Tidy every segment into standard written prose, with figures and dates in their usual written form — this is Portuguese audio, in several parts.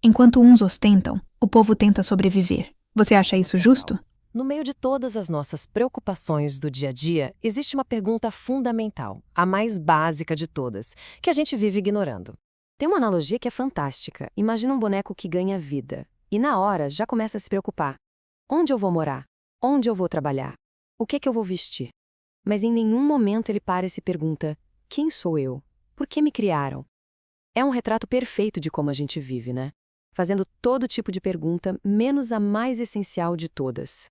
Enquanto uns ostentam, o povo tenta sobreviver. Você acha isso justo? No meio de todas as nossas preocupações do dia a dia, existe uma pergunta fundamental, a mais básica de todas, que a gente vive ignorando. Tem uma analogia que é fantástica. Imagina um boneco que ganha vida e, na hora, já começa a se preocupar. Onde eu vou morar? Onde eu vou trabalhar? O que eu vou vestir? Mas em nenhum momento ele para e se pergunta: quem sou eu? Por que me criaram? É um retrato perfeito de como a gente vive, né? Fazendo todo tipo de pergunta, menos a mais essencial de todas.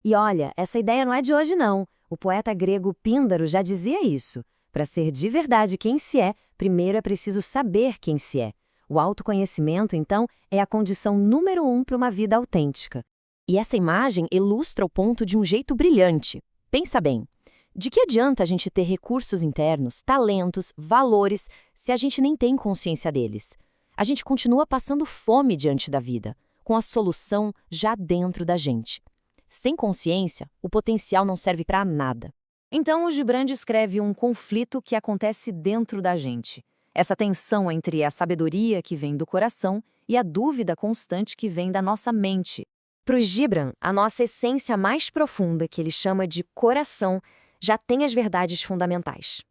E olha, essa ideia não é de hoje não. O poeta grego Píndaro já dizia isso. Para ser de verdade quem se é, primeiro é preciso saber quem se é. O autoconhecimento, então, é a condição número 1 para uma vida autêntica. E essa imagem ilustra o ponto de um jeito brilhante. Pensa bem. De que adianta a gente ter recursos internos, talentos, valores, se a gente nem tem consciência deles? A gente continua passando fome diante da vida, com a solução já dentro da gente. Sem consciência, o potencial não serve para nada. Então, o Gibran descreve um conflito que acontece dentro da gente. Essa tensão entre a sabedoria que vem do coração e a dúvida constante que vem da nossa mente. Para o Gibran, a nossa essência mais profunda, que ele chama de coração, já tem as verdades fundamentais.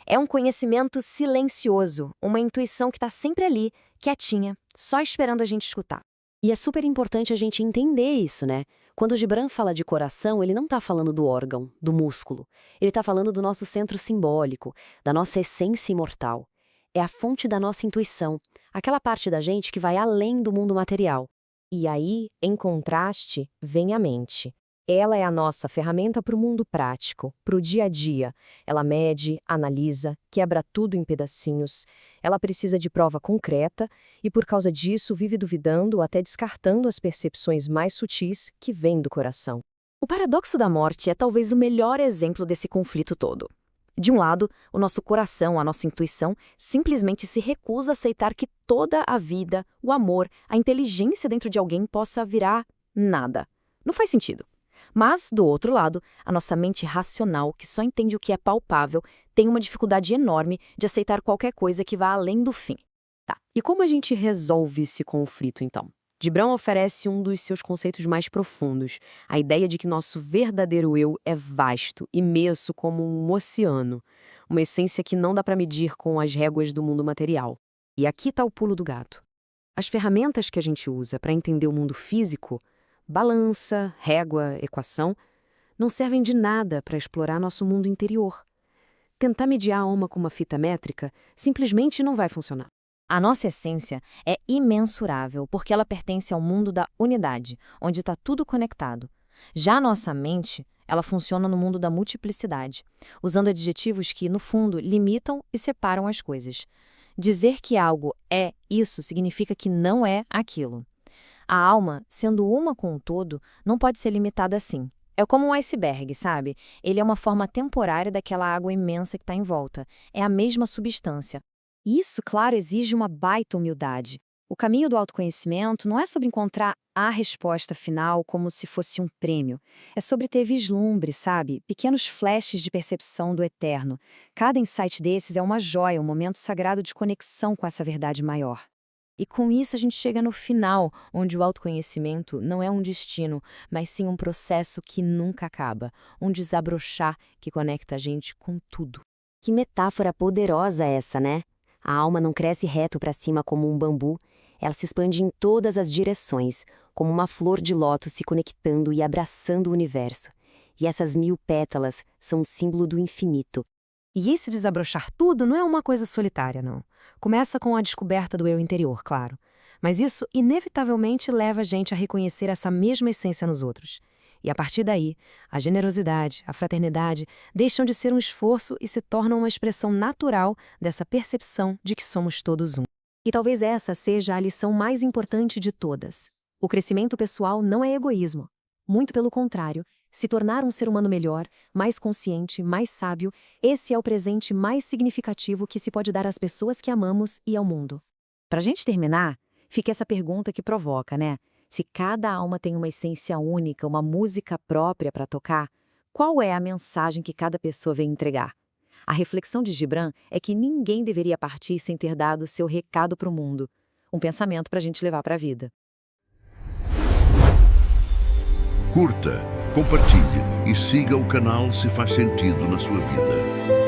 É um conhecimento silencioso, uma intuição que está sempre ali, quietinha, só esperando a gente escutar. E é super importante a gente entender isso, né? Quando o Gibran fala de coração, ele não está falando do órgão, do músculo. Ele está falando do nosso centro simbólico, da nossa essência imortal. É a fonte da nossa intuição, aquela parte da gente que vai além do mundo material. E aí, em contraste, vem a mente. Ela é a nossa ferramenta para o mundo prático, para o dia a dia. Ela mede, analisa, quebra tudo em pedacinhos. Ela precisa de prova concreta e, por causa disso, vive duvidando ou até descartando as percepções mais sutis que vêm do coração. O paradoxo da morte é talvez o melhor exemplo desse conflito todo. De um lado, o nosso coração, a nossa intuição, simplesmente se recusa a aceitar que toda a vida, o amor, a inteligência dentro de alguém possa virar nada. Não faz sentido. Mas, do outro lado, a nossa mente racional, que só entende o que é palpável, tem uma dificuldade enorme de aceitar qualquer coisa que vá além do fim. Tá, e como a gente resolve esse conflito, então? Gibran oferece um dos seus conceitos mais profundos, a ideia de que nosso verdadeiro eu é vasto, imenso como um oceano, uma essência que não dá para medir com as réguas do mundo material. E aqui está o pulo do gato. As ferramentas que a gente usa para entender o mundo físico, balança, régua, equação, não servem de nada para explorar nosso mundo interior. Tentar medir a alma com uma fita métrica simplesmente não vai funcionar. A nossa essência é imensurável porque ela pertence ao mundo da unidade, onde está tudo conectado. Já a nossa mente, ela funciona no mundo da multiplicidade, usando adjetivos que, no fundo, limitam e separam as coisas. Dizer que algo é isso significa que não é aquilo. A alma, sendo uma com o todo, não pode ser limitada assim. É como um iceberg, sabe? Ele é uma forma temporária daquela água imensa que está em volta. É a mesma substância. Isso, claro, exige uma baita humildade. O caminho do autoconhecimento não é sobre encontrar a resposta final como se fosse um prêmio. É sobre ter vislumbre, sabe? Pequenos flashes de percepção do eterno. Cada insight desses é uma joia, um momento sagrado de conexão com essa verdade maior. E com isso a gente chega no final, onde o autoconhecimento não é um destino, mas sim um processo que nunca acaba, um desabrochar que conecta a gente com tudo. Que metáfora poderosa essa, né? A alma não cresce reto para cima como um bambu, ela se expande em todas as direções, como uma flor de lótus se conectando e abraçando o universo. E essas 1000 pétalas são um símbolo do infinito. E esse desabrochar tudo não é uma coisa solitária, não. Começa com a descoberta do eu interior, claro. Mas isso, inevitavelmente, leva a gente a reconhecer essa mesma essência nos outros. E a partir daí, a generosidade, a fraternidade deixam de ser um esforço e se tornam uma expressão natural dessa percepção de que somos todos um. E talvez essa seja a lição mais importante de todas. O crescimento pessoal não é egoísmo. Muito pelo contrário, se tornar um ser humano melhor, mais consciente, mais sábio, esse é o presente mais significativo que se pode dar às pessoas que amamos e ao mundo. Para a gente terminar, fica essa pergunta que provoca, né? Se cada alma tem uma essência única, uma música própria para tocar, qual é a mensagem que cada pessoa vem entregar? A reflexão de Gibran é que ninguém deveria partir sem ter dado seu recado para o mundo. Um pensamento para a gente levar para a vida. Curta, compartilhe e siga o canal se faz sentido na sua vida.